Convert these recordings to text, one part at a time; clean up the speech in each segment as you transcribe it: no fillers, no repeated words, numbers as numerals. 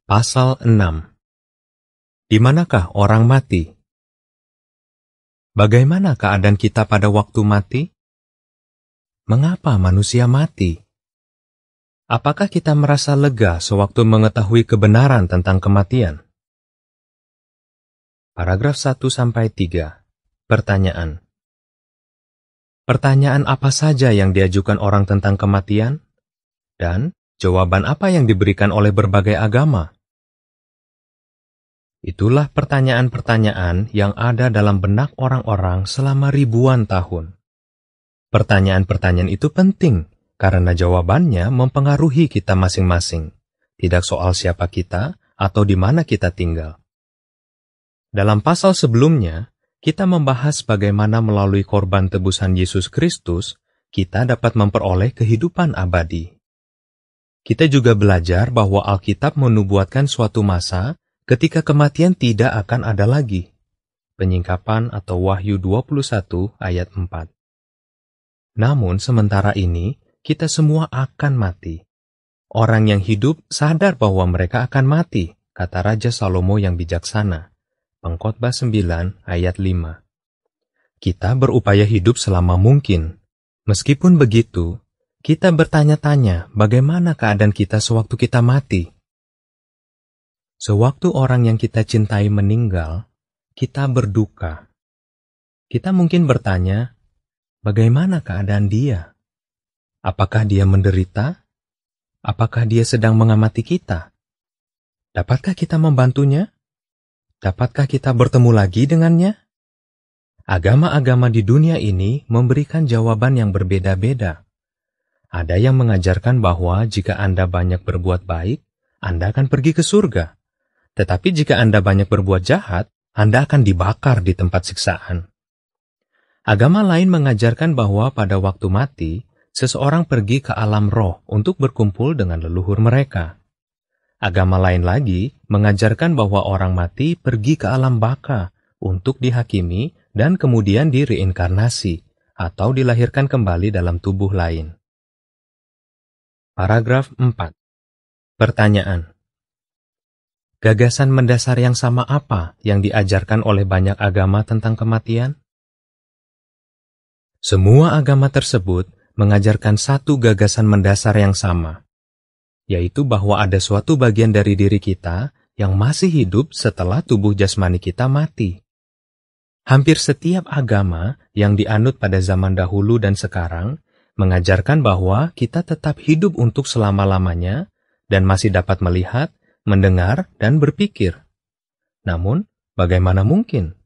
Pasal 6. Di manakah orang mati? Bagaimana keadaan kita pada waktu mati? Mengapa manusia mati? Apakah kita merasa lega sewaktu mengetahui kebenaran tentang kematian? Paragraf 1-3. Pertanyaan. Pertanyaan apa saja yang diajukan orang tentang kematian? Dan jawaban apa yang diberikan oleh berbagai agama? Itulah pertanyaan-pertanyaan yang ada dalam benak orang-orang selama ribuan tahun. Pertanyaan-pertanyaan itu penting karena jawabannya mempengaruhi kita masing-masing, tidak soal siapa kita atau di mana kita tinggal. Dalam pasal sebelumnya, kita membahas bagaimana melalui korban tebusan Yesus Kristus, kita dapat memperoleh kehidupan abadi. Kita juga belajar bahwa Alkitab menubuatkan suatu masa ketika kematian tidak akan ada lagi. Penyingkapan atau Wahyu 21 ayat 4. Namun sementara ini, kita semua akan mati. Orang yang hidup sadar bahwa mereka akan mati, kata Raja Salomo yang bijaksana. Pengkhotbah 9 ayat 5. Kita berupaya hidup selama mungkin. Meskipun begitu, kita bertanya-tanya bagaimana keadaan kita sewaktu kita mati. Sewaktu orang yang kita cintai meninggal, kita berduka. Kita mungkin bertanya, bagaimana keadaan dia? Apakah dia menderita? Apakah dia sedang mengamati kita? Dapatkah kita membantunya? Dapatkah kita bertemu lagi dengannya? Agama-agama di dunia ini memberikan jawaban yang berbeda-beda. Ada yang mengajarkan bahwa jika Anda banyak berbuat baik, Anda akan pergi ke surga. Tetapi jika Anda banyak berbuat jahat, Anda akan dibakar di tempat siksaan. Agama lain mengajarkan bahwa pada waktu mati, seseorang pergi ke alam roh untuk berkumpul dengan leluhur mereka. Agama lain lagi mengajarkan bahwa orang mati pergi ke alam baka untuk dihakimi dan kemudian direinkarnasi atau dilahirkan kembali dalam tubuh lain. Paragraf 4. Pertanyaan. Gagasan mendasar yang sama apa yang diajarkan oleh banyak agama tentang kematian? Semua agama tersebut mengajarkan satu gagasan mendasar yang sama, yaitu bahwa ada suatu bagian dari diri kita yang masih hidup setelah tubuh jasmani kita mati. Hampir setiap agama yang dianut pada zaman dahulu dan sekarang mengajarkan bahwa kita tetap hidup untuk selama-lamanya dan masih dapat melihat, mendengar, dan berpikir. Namun, bagaimana mungkin?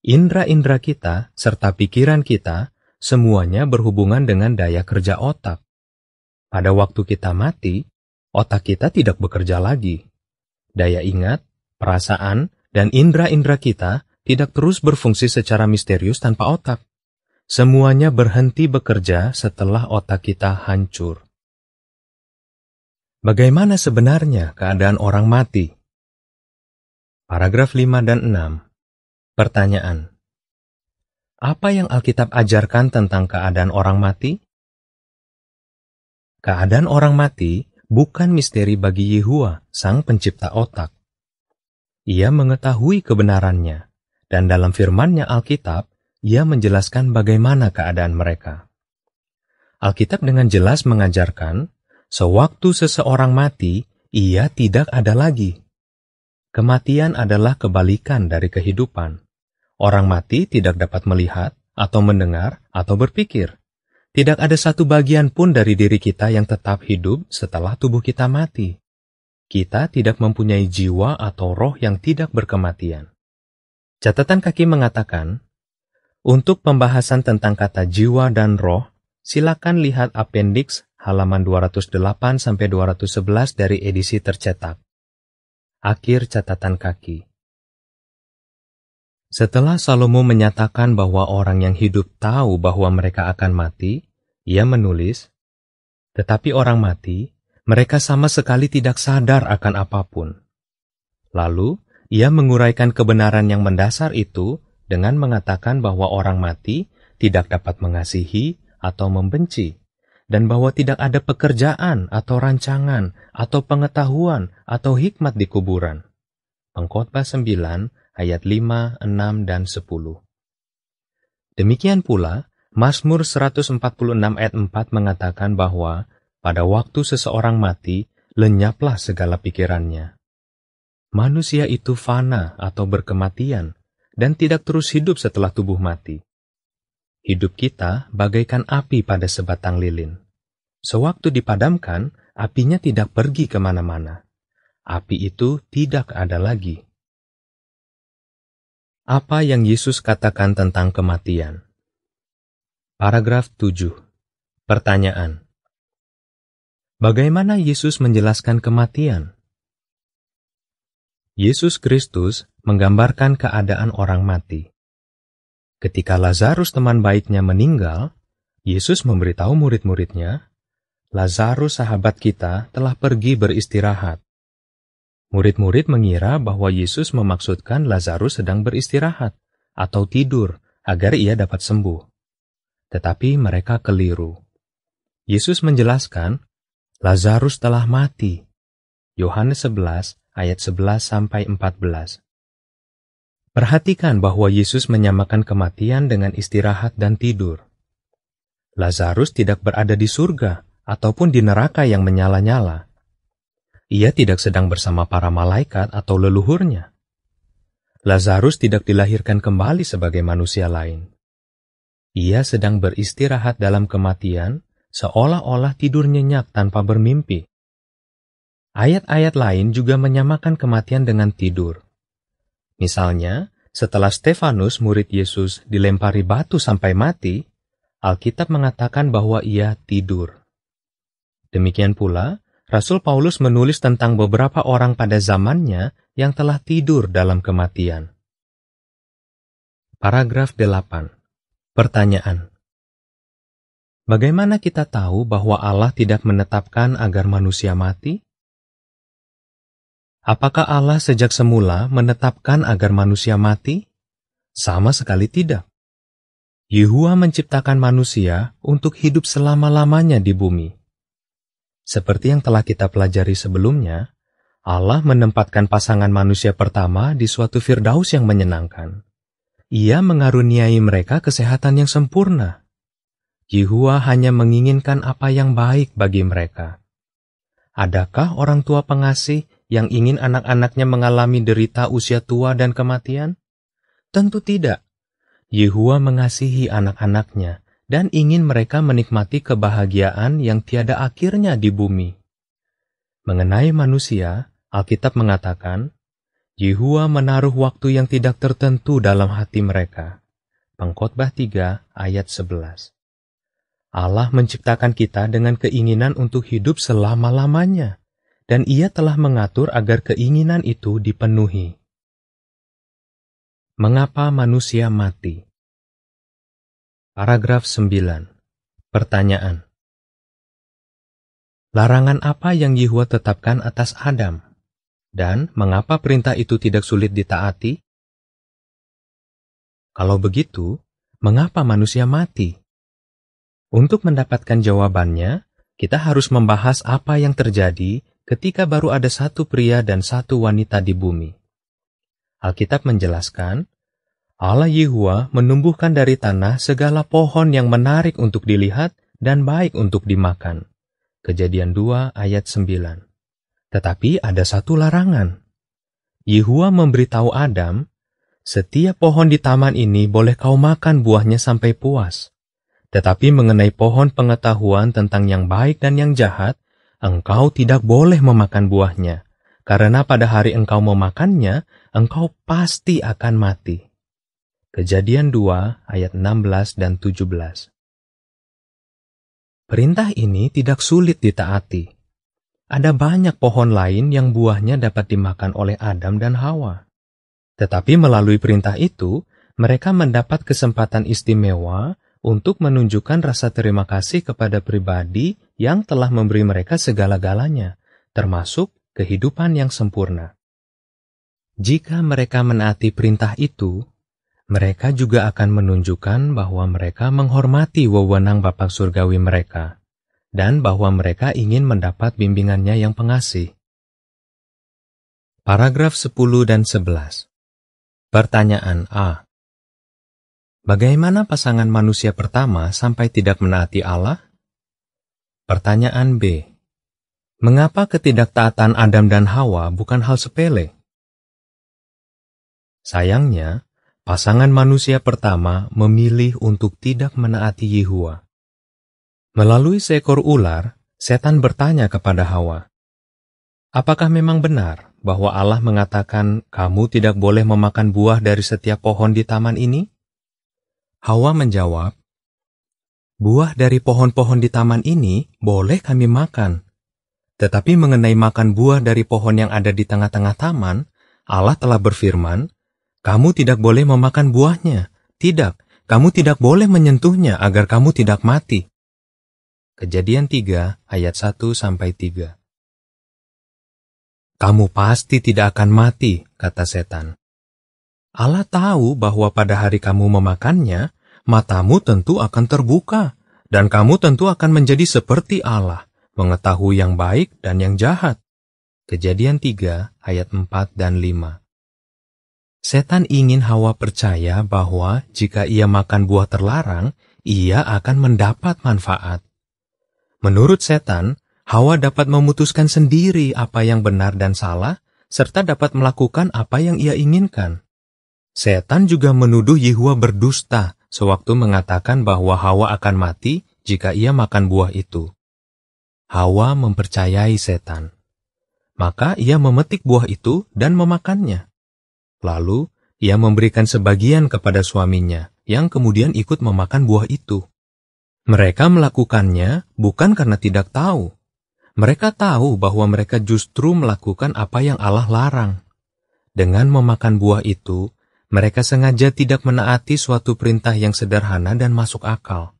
Indra-indra kita serta pikiran kita semuanya berhubungan dengan daya kerja otak. Pada waktu kita mati, otak kita tidak bekerja lagi. Daya ingat, perasaan, dan indra-indra kita tidak terus berfungsi secara misterius tanpa otak. Semuanya berhenti bekerja setelah otak kita hancur. Bagaimana sebenarnya keadaan orang mati? Paragraf 5 dan 6. Pertanyaan. Apa yang Alkitab ajarkan tentang keadaan orang mati? Keadaan orang mati bukan misteri bagi Yehua, Sang Pencipta otak. Ia mengetahui kebenarannya, dan dalam firman-Nya Alkitab, Ia menjelaskan bagaimana keadaan mereka. Alkitab dengan jelas mengajarkan, sewaktu seseorang mati, ia tidak ada lagi. Kematian adalah kebalikan dari kehidupan. Orang mati tidak dapat melihat, atau mendengar, atau berpikir. Tidak ada satu bagian pun dari diri kita yang tetap hidup setelah tubuh kita mati. Kita tidak mempunyai jiwa atau roh yang tidak berkematian. Catatan kaki mengatakan, untuk pembahasan tentang kata jiwa dan roh, silakan lihat appendix halaman 208-211 dari edisi tercetak. Akhir catatan kaki. Setelah Salomo menyatakan bahwa orang yang hidup tahu bahwa mereka akan mati, ia menulis, tetapi orang mati, mereka sama sekali tidak sadar akan apapun. Lalu, ia menguraikan kebenaran yang mendasar itu dengan mengatakan bahwa orang mati tidak dapat mengasihi atau membenci, dan bahwa tidak ada pekerjaan atau rancangan atau pengetahuan atau hikmat di kuburan. Pengkhotbah 9 ayat 5, 6, dan 10. Demikian pula, Mazmur 146 ayat 4 mengatakan bahwa pada waktu seseorang mati, lenyaplah segala pikirannya. Manusia itu fana atau berkematian dan tidak terus hidup setelah tubuh mati. Hidup kita bagaikan api pada sebatang lilin. Sewaktu dipadamkan, apinya tidak pergi kemana-mana. Api itu tidak ada lagi. Apa yang Yesus katakan tentang kematian? Paragraf 7. Pertanyaan. Bagaimana Yesus menjelaskan kematian? Yesus Kristus menggambarkan keadaan orang mati. Ketika Lazarus teman baiknya meninggal, Yesus memberitahu murid-muridnya, Lazarus sahabat kita telah pergi beristirahat. Murid-murid mengira bahwa Yesus memaksudkan Lazarus sedang beristirahat atau tidur agar ia dapat sembuh. Tetapi mereka keliru. Yesus menjelaskan, Lazarus telah mati. Yohanes 11 ayat 11-14. Perhatikan bahwa Yesus menyamakan kematian dengan istirahat dan tidur. Lazarus tidak berada di surga ataupun di neraka yang menyala-nyala. Ia tidak sedang bersama para malaikat atau leluhurnya. Lazarus tidak dilahirkan kembali sebagai manusia lain. Ia sedang beristirahat dalam kematian, seolah-olah tidur nyenyak tanpa bermimpi. Ayat-ayat lain juga menyamakan kematian dengan tidur. Misalnya, setelah Stefanus, murid Yesus, dilempari batu sampai mati, Alkitab mengatakan bahwa ia tidur. Demikian pula, Rasul Paulus menulis tentang beberapa orang pada zamannya yang telah tidur dalam kematian. Paragraf 8. Pertanyaan. Bagaimana kita tahu bahwa Allah tidak menetapkan agar manusia mati? Apakah Allah sejak semula menetapkan agar manusia mati? Sama sekali tidak. Yehuwa menciptakan manusia untuk hidup selama-lamanya di bumi. Seperti yang telah kita pelajari sebelumnya, Allah menempatkan pasangan manusia pertama di suatu firdaus yang menyenangkan. Ia mengaruniai mereka kesehatan yang sempurna. Yehuwa hanya menginginkan apa yang baik bagi mereka. Adakah orang tua pengasih yang ingin anak-anaknya mengalami derita usia tua dan kematian? Tentu tidak. Yehuwa mengasihi anak-anaknya dan ingin mereka menikmati kebahagiaan yang tiada akhirnya di bumi. Mengenai manusia, Alkitab mengatakan, Yehuwa menaruh waktu yang tidak tertentu dalam hati mereka. Pengkhotbah 3 ayat 11. Allah menciptakan kita dengan keinginan untuk hidup selama-lamanya, dan Ia telah mengatur agar keinginan itu dipenuhi. Mengapa manusia mati? Paragraf 9. Pertanyaan. Larangan apa yang Yehuwa tetapkan atas Adam? Dan mengapa perintah itu tidak sulit ditaati? Kalau begitu, mengapa manusia mati? Untuk mendapatkan jawabannya, kita harus membahas apa yang terjadi ketika baru ada satu pria dan satu wanita di bumi. Alkitab menjelaskan, Allah Yehuwa menumbuhkan dari tanah segala pohon yang menarik untuk dilihat dan baik untuk dimakan. Kejadian 2 ayat 9. Tetapi ada satu larangan. Yehuwa memberitahu Adam, setiap pohon di taman ini boleh kau makan buahnya sampai puas. Tetapi mengenai pohon pengetahuan tentang yang baik dan yang jahat, engkau tidak boleh memakan buahnya, karena pada hari engkau memakannya, engkau pasti akan mati. Kejadian 2 ayat 16 dan 17. Perintah ini tidak sulit ditaati. Ada banyak pohon lain yang buahnya dapat dimakan oleh Adam dan Hawa. Tetapi melalui perintah itu, mereka mendapat kesempatan istimewa untuk menunjukkan rasa terima kasih kepada pribadi yang telah memberi mereka segala-galanya, termasuk kehidupan yang sempurna. Jika mereka menaati perintah itu, mereka juga akan menunjukkan bahwa mereka menghormati wewenang Bapa Surgawi mereka. dan bahwa mereka ingin mendapat bimbingannya yang pengasih. Paragraf 10 dan 11. Pertanyaan A. Bagaimana pasangan manusia pertama sampai tidak menaati Allah? Pertanyaan B. Mengapa ketidaktaatan Adam dan Hawa bukan hal sepele? Sayangnya, pasangan manusia pertama memilih untuk tidak menaati Yehuwa. Melalui seekor ular, setan bertanya kepada Hawa, "Apakah memang benar bahwa Allah mengatakan kamu tidak boleh memakan buah dari setiap pohon di taman ini?" Hawa menjawab, "Buah dari pohon-pohon di taman ini boleh kami makan. Tetapi mengenai makan buah dari pohon yang ada di tengah-tengah taman, Allah telah berfirman, kamu tidak boleh memakan buahnya. Tidak, kamu tidak boleh menyentuhnya agar kamu tidak mati." Kejadian 3 ayat 1-3. "Kamu pasti tidak akan mati," kata setan. "Allah tahu bahwa pada hari kamu memakannya, matamu tentu akan terbuka, dan kamu tentu akan menjadi seperti Allah, mengetahui yang baik dan yang jahat." Kejadian 3 ayat 4 dan 5. Setan ingin Hawa percaya bahwa jika ia makan buah terlarang, ia akan mendapat manfaat. Menurut setan, Hawa dapat memutuskan sendiri apa yang benar dan salah, serta dapat melakukan apa yang ia inginkan. Setan juga menuduh Yehuwa berdusta sewaktu mengatakan bahwa Hawa akan mati jika ia makan buah itu. Hawa mempercayai setan. Maka ia memetik buah itu dan memakannya. Lalu, ia memberikan sebagian kepada suaminya, yang kemudian ikut memakan buah itu. Mereka melakukannya bukan karena tidak tahu. Mereka tahu bahwa mereka justru melakukan apa yang Allah larang. Dengan memakan buah itu, mereka sengaja tidak menaati suatu perintah yang sederhana dan masuk akal.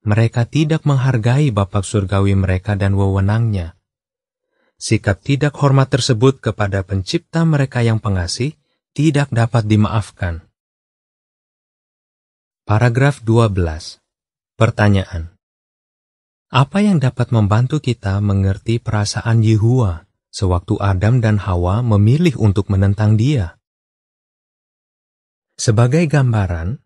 Mereka tidak menghargai Bapa surgawi mereka dan wewenangnya. Sikap tidak hormat tersebut kepada pencipta mereka yang pengasih tidak dapat dimaafkan. Paragraf 12. Pertanyaan. Apa yang dapat membantu kita mengerti perasaan Yehuwa sewaktu Adam dan Hawa memilih untuk menentang Dia? Sebagai gambaran,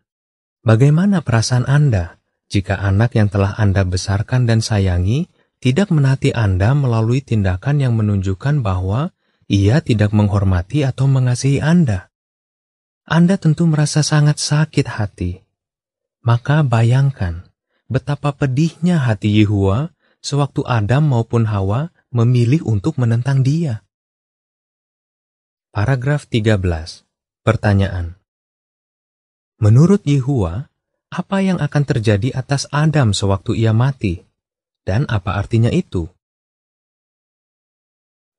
bagaimana perasaan Anda jika anak yang telah Anda besarkan dan sayangi tidak menaati Anda melalui tindakan yang menunjukkan bahwa ia tidak menghormati atau mengasihi Anda? Anda tentu merasa sangat sakit hati. Maka bayangkan betapa pedihnya hati Yehuwa sewaktu Adam maupun Hawa memilih untuk menentang Dia. Paragraf 13. Pertanyaan. Menurut Yehuwa, apa yang akan terjadi atas Adam sewaktu ia mati? Dan apa artinya itu?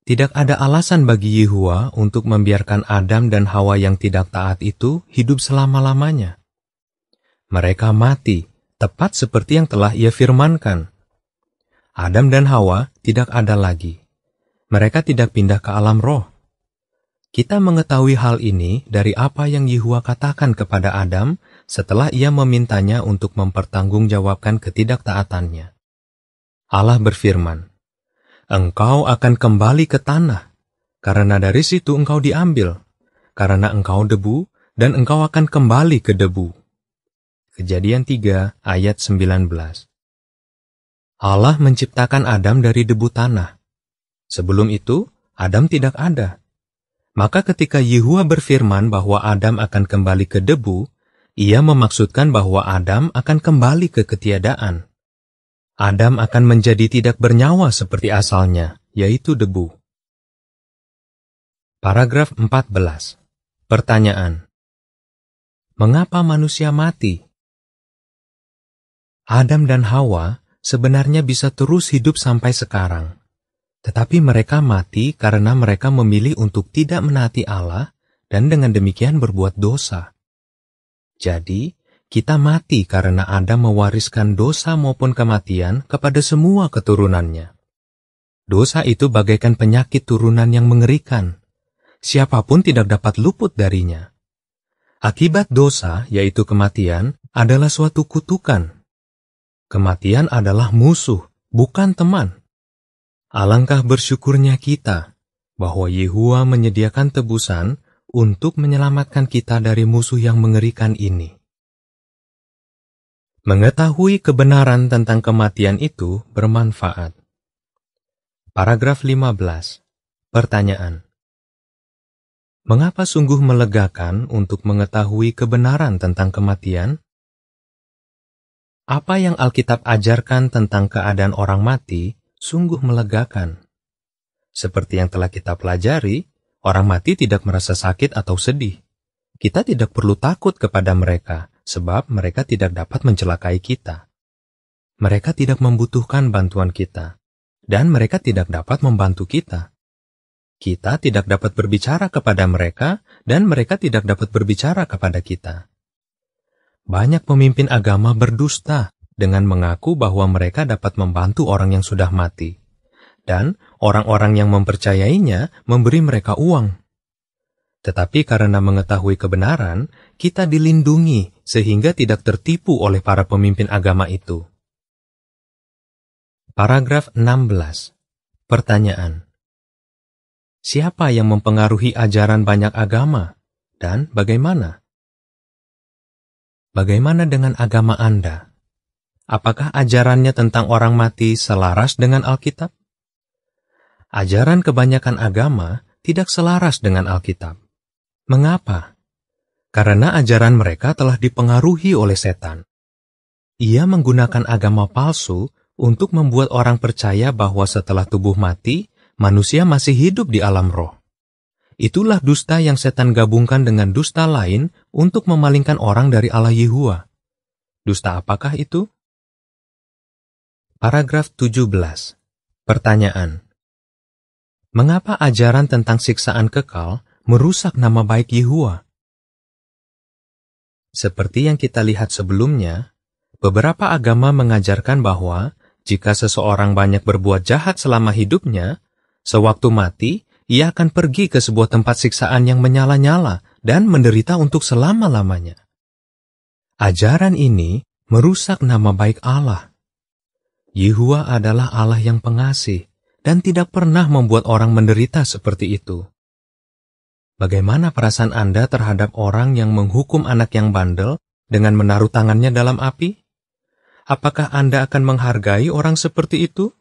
Tidak ada alasan bagi Yehuwa untuk membiarkan Adam dan Hawa yang tidak taat itu hidup selama-lamanya. Mereka mati, tepat seperti yang telah Ia firmankan. Adam dan Hawa tidak ada lagi. Mereka tidak pindah ke alam roh. Kita mengetahui hal ini dari apa yang Yehuwa katakan kepada Adam setelah ia memintanya untuk mempertanggungjawabkan ketidaktaatannya. Allah berfirman, "Engkau akan kembali ke tanah, karena dari situ engkau diambil, karena engkau debu, dan engkau akan kembali ke debu." Kejadian 3 ayat 19. Allah menciptakan Adam dari debu tanah. Sebelum itu, Adam tidak ada. Maka ketika Yehuwa berfirman bahwa Adam akan kembali ke debu, Ia memaksudkan bahwa Adam akan kembali ke ketiadaan. Adam akan menjadi tidak bernyawa seperti asalnya, yaitu debu. Paragraf 14. Pertanyaan. Mengapa manusia mati? Adam dan Hawa sebenarnya bisa terus hidup sampai sekarang. Tetapi mereka mati karena mereka memilih untuk tidak menaati Allah dan dengan demikian berbuat dosa. Jadi, kita mati karena Adam mewariskan dosa maupun kematian kepada semua keturunannya. Dosa itu bagaikan penyakit turunan yang mengerikan. Siapapun tidak dapat luput darinya. Akibat dosa, yaitu kematian, adalah suatu kutukan. Kematian adalah musuh, bukan teman. Alangkah bersyukurnya kita bahwa Yehua menyediakan tebusan untuk menyelamatkan kita dari musuh yang mengerikan ini. Mengetahui kebenaran tentang kematian itu bermanfaat. Paragraf 15. Pertanyaan. Mengapa sungguh melegakan untuk mengetahui kebenaran tentang kematian? Apa yang Alkitab ajarkan tentang keadaan orang mati sungguh melegakan. Seperti yang telah kita pelajari, orang mati tidak merasa sakit atau sedih. Kita tidak perlu takut kepada mereka, sebab mereka tidak dapat mencelakai kita. Mereka tidak membutuhkan bantuan kita, dan mereka tidak dapat membantu kita. Kita tidak dapat berbicara kepada mereka, dan mereka tidak dapat berbicara kepada kita. Banyak pemimpin agama berdusta dengan mengaku bahwa mereka dapat membantu orang yang sudah mati. Dan orang-orang yang mempercayainya memberi mereka uang. Tetapi karena mengetahui kebenaran, kita dilindungi sehingga tidak tertipu oleh para pemimpin agama itu. Paragraf 16. Pertanyaan. Siapa yang mempengaruhi ajaran banyak agama, dan bagaimana? Bagaimana dengan agama Anda? Apakah ajarannya tentang orang mati selaras dengan Alkitab? Ajaran kebanyakan agama tidak selaras dengan Alkitab. Mengapa? Karena ajaran mereka telah dipengaruhi oleh setan. Ia menggunakan agama palsu untuk membuat orang percaya bahwa setelah tubuh mati, manusia masih hidup di alam roh. Itulah dusta yang setan gabungkan dengan dusta lain untuk memalingkan orang dari Allah Yehua. Dusta apakah itu? Paragraf 17. Pertanyaan. Mengapa ajaran tentang siksaan kekal merusak nama baik Yehua? Seperti yang kita lihat sebelumnya, beberapa agama mengajarkan bahwa jika seseorang banyak berbuat jahat selama hidupnya, sewaktu mati, ia akan pergi ke sebuah tempat siksaan yang menyala-nyala dan menderita untuk selama-lamanya. Ajaran ini merusak nama baik Allah. Yehua adalah Allah yang pengasih dan tidak pernah membuat orang menderita seperti itu. Bagaimana perasaan Anda terhadap orang yang menghukum anak yang bandel dengan menaruh tangannya dalam api? Apakah Anda akan menghargai orang seperti itu?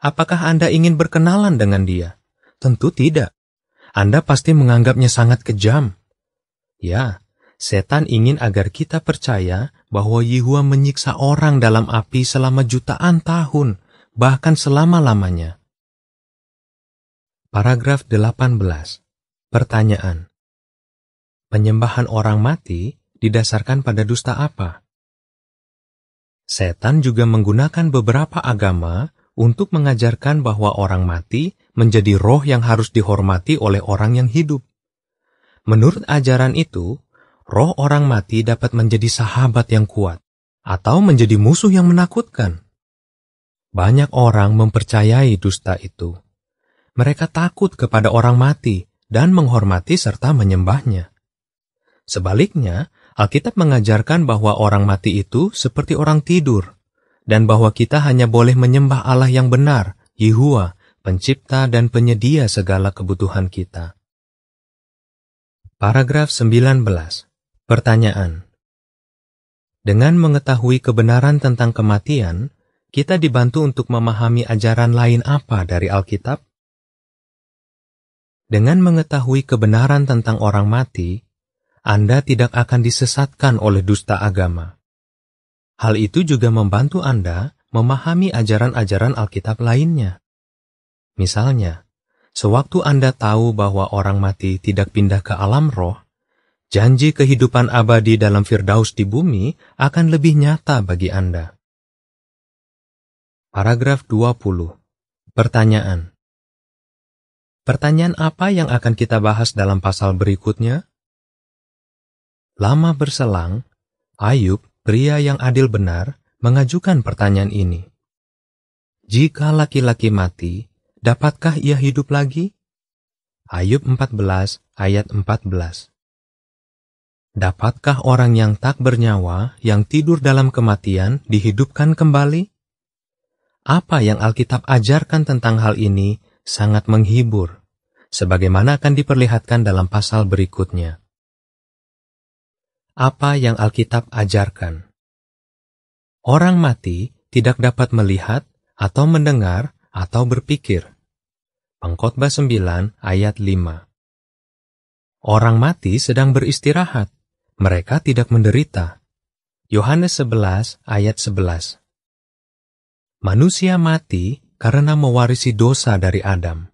Apakah Anda ingin berkenalan dengan dia? Tentu tidak. Anda pasti menganggapnya sangat kejam. Ya, setan ingin agar kita percaya bahwa Yehua menyiksa orang dalam api selama jutaan tahun, bahkan selama-lamanya. Paragraf 18. Pertanyaan. Penyembahan orang mati didasarkan pada dusta apa? Setan juga menggunakan beberapa agama untuk mengajarkan bahwa orang mati menjadi roh yang harus dihormati oleh orang yang hidup. Menurut ajaran itu, roh orang mati dapat menjadi sahabat yang kuat, atau menjadi musuh yang menakutkan. Banyak orang mempercayai dusta itu. Mereka takut kepada orang mati dan menghormati serta menyembahnya. Sebaliknya, Alkitab mengajarkan bahwa orang mati itu seperti orang tidur, dan bahwa kita hanya boleh menyembah Allah yang benar, Yehua, pencipta dan penyedia segala kebutuhan kita. Paragraf 19. Pertanyaan. Dengan mengetahui kebenaran tentang kematian, kita dibantu untuk memahami ajaran lain apa dari Alkitab? Dengan mengetahui kebenaran tentang orang mati, Anda tidak akan disesatkan oleh dusta agama. Hal itu juga membantu Anda memahami ajaran-ajaran Alkitab lainnya. Misalnya, sewaktu Anda tahu bahwa orang mati tidak pindah ke alam roh, janji kehidupan abadi dalam Firdaus di bumi akan lebih nyata bagi Anda. Paragraf 20. Pertanyaan. Pertanyaan apa yang akan kita bahas dalam pasal berikutnya? Lama berselang, Ayub, pria yang adil benar, mengajukan pertanyaan ini. Jika laki-laki mati, dapatkah ia hidup lagi? Ayub 14 ayat 14. Dapatkah orang yang tak bernyawa, yang tidur dalam kematian, dihidupkan kembali? Apa yang Alkitab ajarkan tentang hal ini sangat menghibur, sebagaimana akan diperlihatkan dalam pasal berikutnya. Apa yang Alkitab ajarkan? Orang mati tidak dapat melihat atau mendengar atau berpikir. Pengkhotbah 9 ayat 5. Orang mati sedang beristirahat, mereka tidak menderita. Yohanes 11 ayat 11. Manusia mati karena mewarisi dosa dari Adam.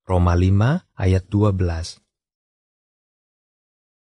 Roma 5 ayat 12.